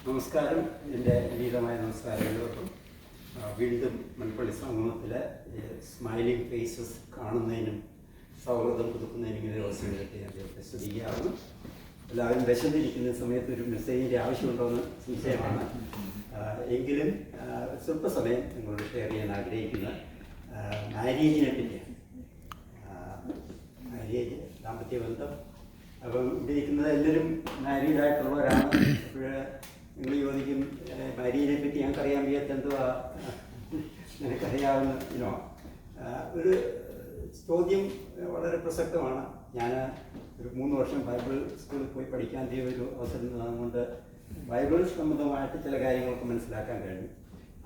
നമസ്കാരം, എൻ്റെ വിനീതമായ നമസ്കാരം എല്ലാവർക്കും. വീണ്ടും മൺപള്ളി സമൂഹത്തിലെ സ്മൈലിംഗ് ഫേസസ് കാണുന്നതിനും സൗഹൃദം പുതുക്കുന്നതിനും ഇങ്ങനെ ഒരു അവസരം കിട്ടി ഞാൻ ദൈവത്തെ സ്തുതിക്കുകയാണ്. എല്ലാവരും വിശന്നിരിക്കുന്ന സമയത്ത് ഒരു മെസ്സേജിൻ്റെ ആവശ്യമുണ്ടോയെന്ന് സംശയമാണ്. എങ്കിലും സ്വല്പസമയം നിങ്ങളോട് ഷെയർ ചെയ്യാൻ ആഗ്രഹിക്കുന്ന മാര്യേജിനെ പറ്റിയാണ്. മാര്യേജ്, ദാമ്പത്യ ബന്ധം. അപ്പം ഇവിടെ ഇരിക്കുന്നത് എല്ലാവരും മാരീഡായിട്ടുള്ളവരാണ്. അപ്പോൾ നിങ്ങൾ ചോദിക്കും, മാര്യേജിനെ പറ്റി ഞങ്ങൾക്കറിയാൻ വയ്യാത്ത എന്തുവാ നിനക്കറിയാവുന്ന ഒരു ചോദ്യം വളരെ പ്രസക്തമാണ്. ഞാൻ ഒരു 3 വർഷം ബൈബിൾ സ്കൂളിൽ പോയി പഠിക്കാൻ ഒരു അവസരം അതുകൊണ്ട് ബൈബിൾ സംബന്ധമായിട്ട് ചില കാര്യങ്ങളൊക്കെ മനസ്സിലാക്കാൻ കഴിഞ്ഞു.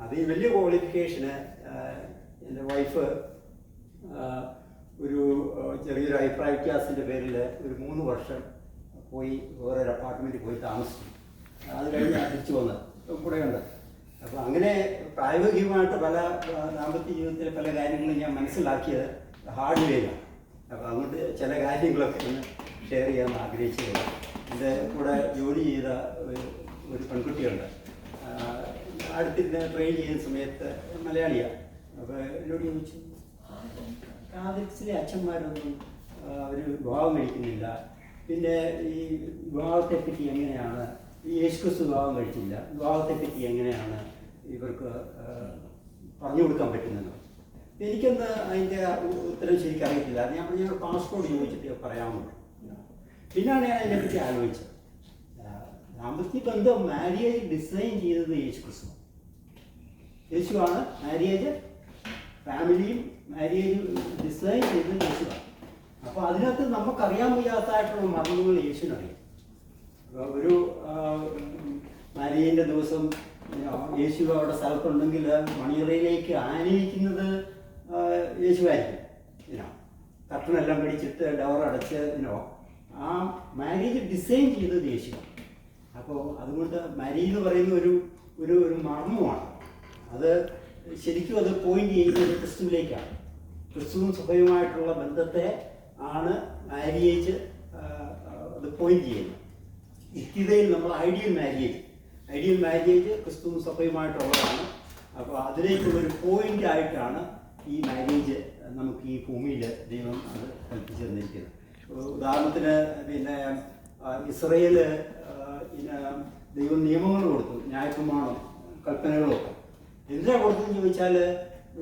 അത് ഈ വലിയ ക്വാളിഫിക്കേഷന് എൻ്റെ വൈഫ് ഒരു ചെറിയൊരു അഭിപ്രായ വ്യത്യാസത്തിൻ്റെ പേരിൽ ഒരു 3 വർഷം പോയി വേറൊരു അപ്പാർട്ട്മെൻറ്റിൽ പോയി താമസിച്ചു. അത് കഴിഞ്ഞ് തിരിച്ചു വന്നത് കൂടെയുണ്ട്. അപ്പോൾ അങ്ങനെ പ്രായോഗികമായിട്ട് പല ദാമ്പത്യ ജീവിതത്തിലെ പല കാര്യങ്ങളും ഞാൻ മനസ്സിലാക്കിയത് ഹാർഡ് വേയിലാണ്. അപ്പോൾ അതുകൊണ്ട് ചില കാര്യങ്ങളൊക്കെ ഒന്ന് ഷെയർ ചെയ്യാൻ ആഗ്രഹിച്ചത്. എൻ്റെ കൂടെ ജോലി ചെയ്ത ഒരു പെൺകുട്ടിയുണ്ട്. അടുത്തിരുന്ന് ട്രെയിൻ ചെയ്യുന്ന സമയത്ത് മലയാളിയാണ്. അപ്പോൾ എന്നോട് ചോദിച്ചു, കാതലിക്സിലെ അച്ഛന്മാരൊന്നും അവർ വിവാഹം കഴിക്കുന്നില്ല, പിന്നെ ഈ വിവാഹത്തെപ്പറ്റി എങ്ങനെയാണ്, ഈ യേശുക്രിസ്തു വിവാഹം കഴിച്ചില്ല, വിവാഹത്തെപ്പറ്റി എങ്ങനെയാണ് ഇവർക്ക് പറഞ്ഞു കൊടുക്കാൻ പറ്റുന്നത്? എനിക്കൊന്ന് അതിൻ്റെ ഉത്തരം ശരിക്കും അറിയത്തില്ല. അത് ഞാൻ പാസ്പോർട്ട് ചോദിച്ചിട്ട് പറയാമെന്ന്. പിന്നെയാണ് ഞാൻ അതിനെപ്പറ്റി ആലോചിച്ചത്. ദാമ്പത്യ ബന്ധം, മാര്യേജ് ഡിസൈൻ ചെയ്തത് യേശുക്രിസ്തു. യേശുവാണ് മാര്യേജ്, ഫാമിലിയും മാര്യേജ് ഡിസൈൻ ചെയ്തത് യേശുവാണ്. അപ്പോൾ അതിനകത്ത് നമുക്കറിയാൻ വയ്യാത്തതായിട്ടുള്ള മർമ്മങ്ങൾ യേശുവിനറിയാം. ഒരു മാര്യേജിൻ്റെ ദിവസം യേശു അവിടെ സ്ഥലത്തുണ്ടെങ്കിൽ മണിയറയിലേക്ക് ആനയിക്കുന്നത് യേശുവായിരിക്കും. കർട്ടനെല്ലാം പിടിച്ചിട്ട് ഡോർ അടച്ച് ആ മാര്യേജ് ഡിസൈൻ ചെയ്തത് യേശുവാണ്. അപ്പോൾ അതുകൊണ്ട് മാര്യേജ് എന്ന് പറയുന്ന ഒരു മർമ്മമാണ്. അത് ശരിക്കും അത് പോയിന്റ് ചെയ്യുന്നത് ക്രിസ്തുവിലേക്കാണ്. ക്രിസ്തുവും സഭയുമായിട്ടുള്ള ബന്ധത്തെ ആണ് മാര്യേജ് അത് പോയിന്റ് ചെയ്യുന്നത്. നിത്യതയിൽ നമ്മൾ ഐഡിയൽ മാര്യേജ് ക്രിസ്തുവും സഭയുമായിട്ടുള്ളതാണ്. അപ്പോൾ അതിലേക്കുള്ളൊരു പോയിന്റ് ആയിട്ടാണ് ഈ മാര്യേജ് നമുക്ക് ഈ ഭൂമിയിൽ ദൈവം അത് കൽപ്പിച്ചു തന്നിരിക്കുന്നത്. ഉദാഹരണത്തിന് പിന്നെ ഇസ്രയേൽ ദൈവം നിയമങ്ങൾ കൊടുത്തു, ന്യായപ്രമാണം, കൽപ്പനകളൊക്കെ. എന്തിനാ കൊടുത്തെന്ന് ചോദിച്ചാൽ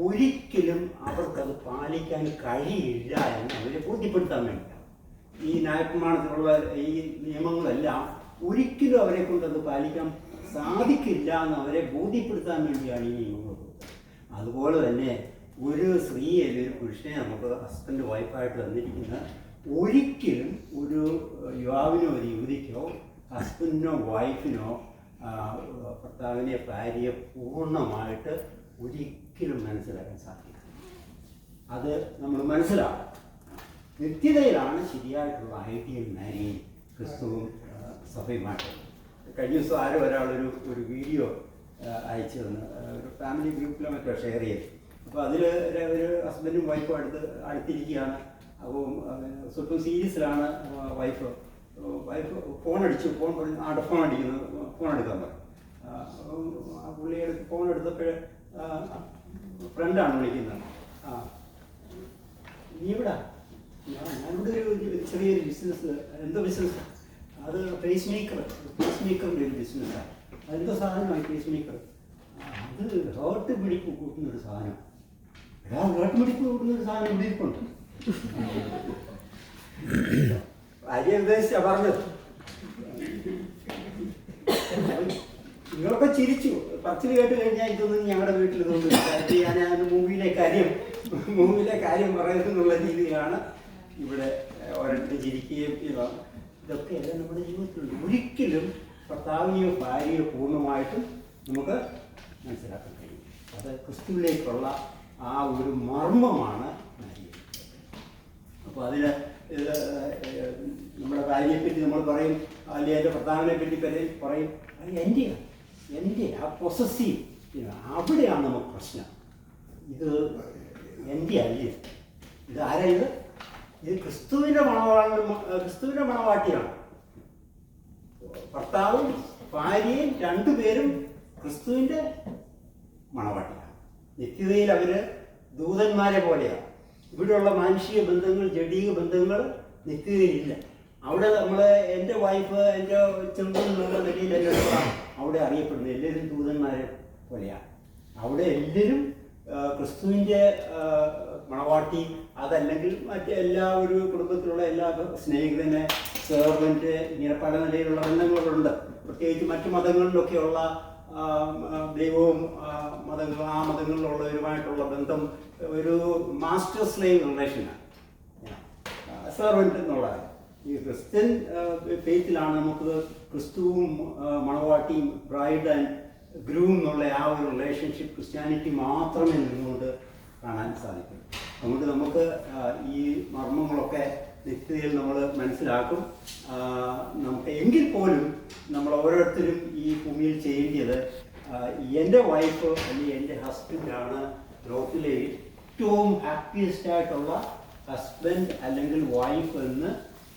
ഒരിക്കലും അവർക്കത് പാലിക്കാൻ കഴിയില്ല എന്ന് അവരെ ബോധ്യപ്പെടുത്താൻ വേണ്ടിയാണ്. ഈ ന്യായപ്രമാണത്തിലുള്ള ഈ നിയമങ്ങളെല്ലാം ഒരിക്കലും അവരെ കൊണ്ടത് പാലിക്കാൻ സാധിക്കില്ല എന്ന് അവരെ ബോധ്യപ്പെടുത്താൻ വേണ്ടിയാണ് ഈ നിയമങ്ങൾ കൊടുത്തത്. അതുപോലെ തന്നെ ഒരു സ്ത്രീയെ ഒരു പുരുഷനെ നമുക്ക് ഹസ്ബൻഡ് വൈഫായിട്ട് തന്നിരിക്കുന്ന ഒരിക്കലും ഒരു യുവാവിനോ ഒരു യുവതിക്കോ ഹസ്ബൻഡിനോ വൈഫിനോ ഭർത്താവിനെ ഭാര്യയെ പൂർണ്ണമായിട്ട് ഒരിക്കലും മനസ്സിലാക്കാൻ സാധിക്കില്ല. അത് നമ്മൾ മനസ്സിലാക്കണം. നിത്യതയിലാണ് ശരിയായിട്ടുള്ള ഐഡിയൽ മാര്യേജ് ക്രിസ്തുവും സഭയുമായിട്ട്. കഴിഞ്ഞ ദിവസം ഒരാളൊരു വീഡിയോ അയച്ചു തന്നു, ഒരു ഫാമിലി ഗ്രൂപ്പിലോ മറ്റോ ഷെയർ ചെയ്തു. അപ്പോൾ അതിൽ ഒരു ഹസ്ബൻഡും വൈഫും അടുത്തിരിക്കുകയാണ്. അപ്പോൾ സ്വല്പം സീരിയസിലാണ് വൈഫ് ഫോൺ പറഞ്ഞു, ഫോൺ അടിക്കുന്നു, ഫോൺ എടുക്കാൻ പറഞ്ഞു. പുള്ളിയുടെ ഫോൺ എടുത്തപ്പോൾ ഫ്രണ്ടാണ് വിളിക്കുന്നത്. നീ എവിടാ? ഞാനിവിടെ ഒരു ചെറിയൊരു ബിസിനസ്. എന്തോ ബിസിനസ്? അത് പേസ് മേക്കറിൻ്റെ ഒരു ബിസിനസ്സാണ്. അതെന്തോ സാധനമായി പേസ് മേക്കർ? അത് ഹേർട്ട് പിടിപ്പ് കൂട്ടുന്നൊരു സാധനം. ഹേർട്ട് പിടിപ്പ് കൂട്ടുന്നൊരു സാധനം ഇവിടെ ഇരിപ്പുണ്ട്. ഭാര്യ ഉദ്ദേശിച്ചാ പറഞ്ഞത്. നിങ്ങളൊക്കെ ചിരിച്ചു. പറച്ചിൽ കേട്ട് കഴിഞ്ഞാൽ ഇതൊന്നും ഞങ്ങളുടെ വീട്ടിൽ ഇതൊന്നും ഞാൻ മൂവിയിലെ കാര്യം പറയുന്നുള്ള രീതിയിലാണ് ഇവിടെ ഓരോരുത്തരും ചിരിക്കുകയും ഇതൊക്കെ എല്ലാം നമ്മുടെ ജീവിതത്തിലുണ്ട്. ഒരിക്കലും ഭർത്താവിനെയോ ഭാര്യയോ പൂർണ്ണമായിട്ടും നമുക്ക് മനസ്സിലാക്കാൻ കഴിയും. അത് ക്രിസ്തുവിലേക്കുള്ള ആ ഒരു മർമ്മമാണ് മാര്യേജ്. അപ്പോൾ അതിൽ നമ്മുടെ ഭാര്യയെപ്പറ്റി നമ്മൾ പറയും, അല്ലെങ്കിൽ എൻ്റെ ഭർത്താവിനെ പറ്റി പറയും, അത് എൻ്റെ ആ പൊസസീവ് അവിടെയാണ് നമുക്ക് പ്രശ്നം. ഇത് എൻ്റെ അല്ലേ, ഇത് ആരാ? ഇത് ക്രിസ്തുവിൻ്റെ മണവാട്ടിയാണ്. ഭർത്താവും ഭാര്യയും രണ്ടുപേരും ക്രിസ്തുവിൻ്റെ മണവാട്ടിയാണ്. നിത്യതയിൽ അവർ ദൂതന്മാരെ പോലെയാണ്. ഇവിടെയുള്ള മാനുഷിക ബന്ധങ്ങൾ, ജഡീക ബന്ധങ്ങൾ നിത്യതയിലില്ല. അവിടെ നമ്മൾ എൻ്റെ വൈഫ്, എൻ്റെ ചിൽഡ്രൻ എന്നുള്ള നിലയിലെല്ലാം അവിടെ അറിയപ്പെടുന്നത് എല്ലാവരും ദൂതന്മാരെ പോലെയാണ്. അവിടെ എല്ലാവരും ക്രിസ്തുവിൻ്റെ മണവാട്ടി, അതല്ലെങ്കിൽ മറ്റെല്ലാ ഒരു കുടുംബത്തിലുള്ള എല്ലാ സ്നേഹിതന്, സെർവൻറ്റ്, ഇങ്ങനെ പല നിലയിലുള്ള ബന്ധങ്ങളുണ്ട്. പ്രത്യേകിച്ച് മറ്റു മതങ്ങളിലൊക്കെയുള്ള ദൈവവും മതങ്ങൾ, ആ മതങ്ങളിലുള്ളവരുമായിട്ടുള്ള ബന്ധം ഒരു മാസ്റ്റർ സ്ലേവ് റിലേഷനാണ്, സെർവൻറ്റ് എന്നുള്ളത്. ഈ ക്രിസ്ത്യൻ ഫെയ്ത്തിലാണ് നമുക്ക് ക്രിസ്തുവും മണവാട്ടിയും, ബ്രൈഡ് ആൻഡ് ഗ്രൂം എന്നുള്ള ആ ഒരു റിലേഷൻഷിപ്പ് ക്രിസ്ത്യാനിറ്റി മാത്രമേ നിന്നുകൊണ്ട് കാണാൻ സാധിക്കും. അതുകൊണ്ട് നമുക്ക് ഈ മർമ്മങ്ങളൊക്കെ നിത്യതയിൽ നമ്മൾ മനസ്സിലാക്കും. നമുക്ക് എങ്കിൽ പോലും നമ്മൾ ഓരോരുത്തരും ഈ ഭൂമിയിൽ ചെയ്യേണ്ടത് എൻ്റെ വൈഫ് അല്ലെങ്കിൽ എൻ്റെ ഹസ്ബൻഡാണ് ലോകത്തിലെ ഏറ്റവും ഹാപ്പിയസ്റ്റ് ആയിട്ടുള്ള ഹസ്ബൻഡ് അല്ലെങ്കിൽ വൈഫ് എന്ന്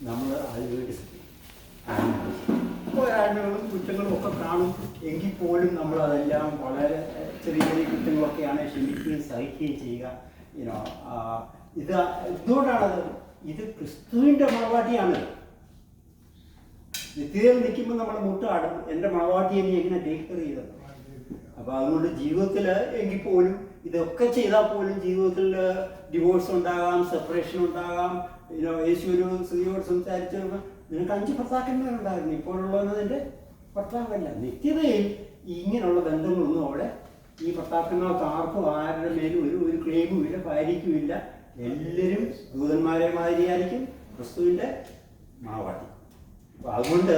നമ്മൾ അതിനുവേണ്ടി പോരായ്മകളും കുറ്റങ്ങളും ഒക്കെ കാണും. എങ്കിൽ പോലും നമ്മൾ അതെല്ലാം വളരെ ചെറിയ ചെറിയ കുറ്റങ്ങളൊക്കെയാണ് ക്ഷമിക്കുകയും സഹിക്കുകയും ചെയ്യുക. ഇത് എന്തുകൊണ്ടാണത്? ഇത് ക്രിസ്തുവിൻ്റെ മണവാട്ടിയാണ്. നിത്യതയിൽ നിൽക്കുമ്പോൾ നമ്മൾ മുട്ടാടും, എൻ്റെ മണവാട്ടിയെ നീ എങ്ങനെ ടേക്ക് കെയർ ചെയ്തത്. അപ്പോൾ അതുകൊണ്ട് ജീവിതത്തിൽ എങ്കിൽ പോലും ഇതൊക്കെ ചെയ്താൽ പോലും ജീവിതത്തിൽ ഡിവോഴ്സ് ഉണ്ടാകാം, സെപ്പറേഷൻ ഉണ്ടാകാം. യേശു ഒരു സ്ത്രീയോട് സംസാരിച്ചു, നിനക്ക് 5 ഭർത്താക്കന്മാരുണ്ടായിരുന്നു, ഇപ്പോഴുള്ളതിൻ്റെ ഭർത്താവല്ല. നിത്യതയിൽ ഇങ്ങനെയുള്ള ബന്ധങ്ങളൊന്നും അവിടെ ഈ ഭർത്താക്കന്മാർക്ക് ആർക്കും ആരുടെ മേലും ഒരു ക്ലെയിമും ഇല്ല, ഭാര്യയ്ക്കുമില്ല. എല്ലാവരും ദൂതന്മാരെ മാതിരിയായിരിക്കും ക്രിസ്തുവിൻ്റെ മണവാട്ടി. അപ്പോൾ അതുകൊണ്ട്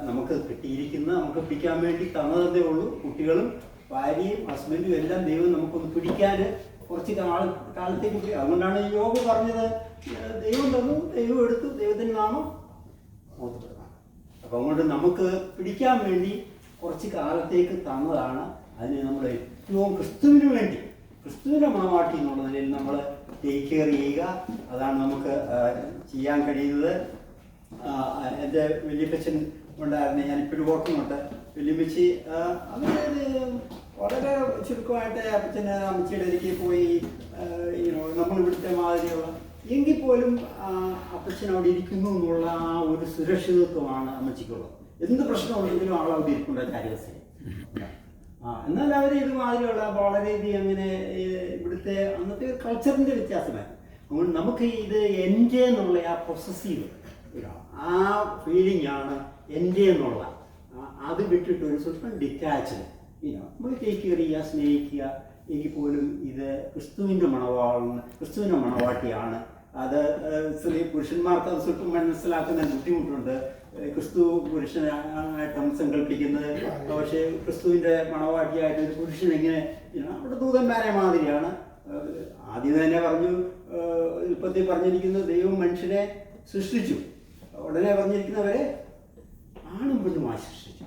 നമുക്ക് കിട്ടിയിരിക്കുന്ന, നമുക്ക് പിടിക്കാൻ വേണ്ടി തന്നതേ ഉള്ളൂ. കുട്ടികളും ഭാര്യയും ഹസ്ബൻഡും എല്ലാം ദൈവം നമുക്കൊന്ന് പിടിക്കാൻ കുറച്ച് കാലത്തേക്ക്. അതുകൊണ്ടാണ് യോബ് പറഞ്ഞത്, ദൈവം തന്നു, ദൈവം എടുത്തു, ദൈവത്തിന് നാമം മോത്തപ്പെടുന്നതാണ്. അപ്പം അതുകൊണ്ട് നമുക്ക് പിടിക്കാൻ വേണ്ടി കുറച്ച് കാലത്തേക്ക് തന്നതാണ്. അതിന് നമ്മൾ ഏറ്റവും ക്രിസ്തുവിന് വേണ്ടി, ക്രിസ്തുവിൻ്റെ മണവാട്ടി എന്നുള്ള നിലയിൽ നമ്മൾ ടേക്ക് കെയർ ചെയ്യുക. അതാണ് നമുക്ക് ചെയ്യാൻ കഴിയുന്നത്. എൻ്റെ വല്യപ്പച്ചൻ ഉണ്ടായിരുന്നു, ഞാനിപ്പോഴും ഓർക്കുന്നുണ്ട്. വല്യമ്മച്ചി അങ്ങനെ വളരെ ചുരുക്കമായിട്ട് അപ്പച്ചന് അമ്മച്ചിയുടെ ഇടയ്ക്ക് പോയി നമ്മളിവിടുത്തെ മാതിരിയുള്ള, എങ്കിൽ പോലും അപ്പച്ചൻ അവിടെ ഇരിക്കുന്നു എന്നുള്ള ആ ഒരു സുരക്ഷിതത്വമാണ് അമ്മച്ചിക്കുള്ളത്. എന്ത് പ്രശ്നമുണ്ടെങ്കിലും ആളവിടെ ഇരിക്കേണ്ട കാര്യവസ്ഥ. എന്നാൽ അവർ ഇതുമാതിരിയുള്ള വളരെയധികം അങ്ങനെ ഇവിടുത്തെ അന്നത്തെ കൾച്ചറിൻ്റെ വ്യത്യാസമായിരുന്നു. അതുകൊണ്ട് നമുക്ക് ഇത് എൻ്റെ എന്നുള്ള ആ പൊസസീവ് ആ ഫീലിംഗ് ആണ് എൻ്റെ എന്നുള്ള, അത് വിട്ടിട്ട് ഒരു സ്വല്പം ഡിറ്റാച്ച്ഡ് നമ്മൾ ടേക്ക് കെയർ ചെയ്യുക, സ്നേഹിക്കുക. എങ്കിൽ പോലും ഇത് ക്രിസ്തുവിൻ്റെ മണവാട്ടിയാണ്. അത് പുരുഷന്മാർക്ക് അത് സ്വല്പം മനസ്സിലാക്കുന്ന ബുദ്ധിമുട്ടുണ്ട്. ക്രിസ്തു പുരുഷനായിട്ട് സങ്കല്പിക്കുന്നത്, പക്ഷേ ക്രിസ്തുവിൻ്റെ മണവാട്ടിയായിട്ട് ഒരു പുരുഷൻ എങ്ങനെ, അവിടെ ദൂതന്മാരെ മാതിരിയാണ്. ആദ്യം തന്നെ പറഞ്ഞു, ഉൽപ്പത്തി പറഞ്ഞിരിക്കുന്നത് ദൈവം മനുഷ്യനെ സൃഷ്ടിച്ചു. ഉടനെ പറഞ്ഞിരിക്കുന്നവരെ ആണും പെണ്ണുമായി സൃഷ്ടിച്ചു.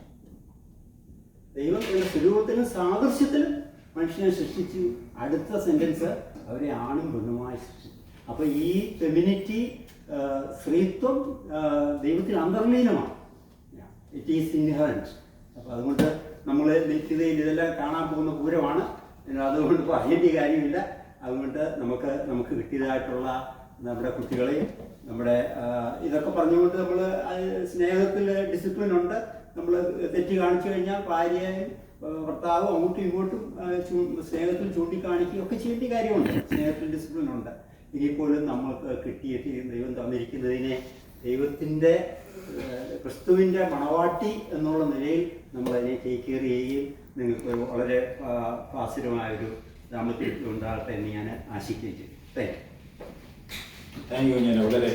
ദൈവം തന്റെ സ്വരൂപത്തിനും സാദൃശ്യത്തിലും മനുഷ്യനെ സൃഷ്ടിച്ചു. അടുത്ത സെന്റൻസ്, അവരെ ആണും പെണ്ണുമായി സൃഷ്ടിച്ചു. അപ്പൊ ഈ ഫെമിനിറ്റി, സ്ത്രീത്വം ദൈവത്തിൽ അന്തർലീനമാണ്. It is inherent. അപ്പം അതുകൊണ്ട് നമ്മൾ നിത്യതയിൽ ഇതെല്ലാം കാണാൻ പോകുന്ന പൂരമാണ്. അതുകൊണ്ട് പറയേണ്ട കാര്യമില്ല. അതുകൊണ്ട് നമുക്ക് കിട്ടിയതായിട്ടുള്ള നമ്മുടെ കുട്ടികളെയും നമ്മുടെ ഇതൊക്കെ പറഞ്ഞുകൊണ്ട് നമ്മൾ സ്നേഹത്തിൽ ഡിസിപ്ലിൻ ഉണ്ട്. നമ്മൾ തെറ്റ് കാണിച്ചു കഴിഞ്ഞാൽ ഭാര്യയും ഭർത്താവും അങ്ങോട്ടും ഇങ്ങോട്ടും സ്നേഹത്തിൽ ചൂണ്ടിക്കാണിക്കുകയൊക്കെ ചെയ്യേണ്ട കാര്യമുണ്ട്. സ്നേഹത്തിൽ ഡിസിപ്ലിൻ ഉണ്ട്. എങ്കിൽ പോലും നമ്മൾക്ക് കിട്ടിയിട്ട് ദൈവം തന്നിരിക്കുന്നതിനെ ദൈവത്തിൻ്റെ ക്രിസ്തുവിൻ്റെ മണവാട്ടി എന്നുള്ള നിലയിൽ നമ്മളതിനെ ടേക്ക് കെയർ ചെയ്യുകയും നിങ്ങൾക്ക് വളരെ ഭാസുരമായൊരു ദാമ്പത്യം ഉണ്ടാകട്ടെ എന്ന് ഞാൻ ആശിക്കുകയും ചെയ്യും. Thank you. ഞാൻ വളരെ